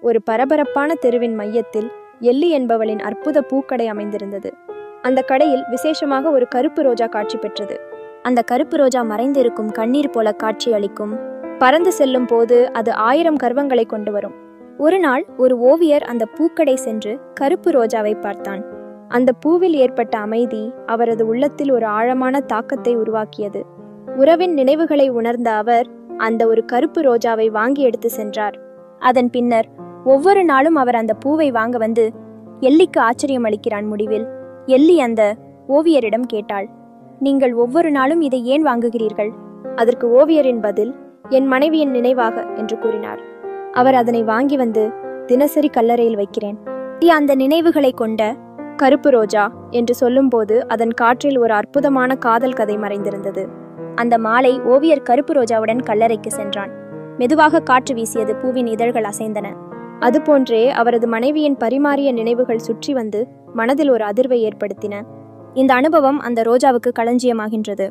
ஒரு பரபரப்பான தெருவின் மையத்தில் எல்லி என்பவளின் அற்புத பூக்கடை அமைந்திருந்தது. அந்த கடையில் விசேஷமாக ஒரு கருப்பு ரோஜா காட்சி பெற்றது. அந்த கருப்பு ரோஜா மறைந்திருக்கும் கண்ணீர் போல காட்சி அளிக்கும். பறந்து செல்லும் போது அது 1000 கர்வங்களை கொண்டு வரும். ஒரு நாள் ஒரு ஓவியர் அந்த பூக்கடை சென்று கருப்பு ரோஜாவை பார்த்தான். அந்த பூவில் ஏற்பட்ட அமைதி அவரது உள்ளத்தில் ஒரு ஆழமான தாக்கத்தை உருவாக்கியது. உறவின் நினைவுகளை உணர்ந்த அவர் அந்த ஒரு கருப்பு ரோஜாவை வாங்கி எடுத்து சென்றார். அதன் பின்னர் ஒவ்வொரு நாளும் அவர் அந்த பூவை வாங்க வந்து எல்லிக்கு ஆச்சரியம் அளிக்கிறான். முடிவில் எல்லி அந்த ஓவியரிடம் கேட்டாள், நீங்கள் ஒவ்வொரு நாளும் இதை ஏன் வாங்குகிறீர்கள்? அதற்கு ஓவியரின் பதில், என் மனைவியின் நினைவாக என்று கூறினார். அவர் அதனை வாங்கி வந்து தினசரி கல்லறையில் வைக்கிறேன். அந்த நினைவுகளை கொண்ட கருப்பு ரோஜா என்று சொல்லும்போது அதன் காற்றில் ஒரு அற்புதமான காதல் கதை மறைந்திருந்தது. அந்த மாலை ஓவியர் கருப்பு ரோஜாவுடன் கல்லறைக்கு சென்றான். மெதுவாக காற்று வீசியது, பூவின் இதழ்கள் அசைந்தன. அதுபோன்றே அவரது மனைவியின் பரிமாறிய நினைவுகள் சுற்றி வந்து மனதில் ஒரு அதிர்வை ஏற்படுத்தின. இந்த அனுபவம் அந்த ரோஜாவுக்கு களஞ்சியமாகின்றது.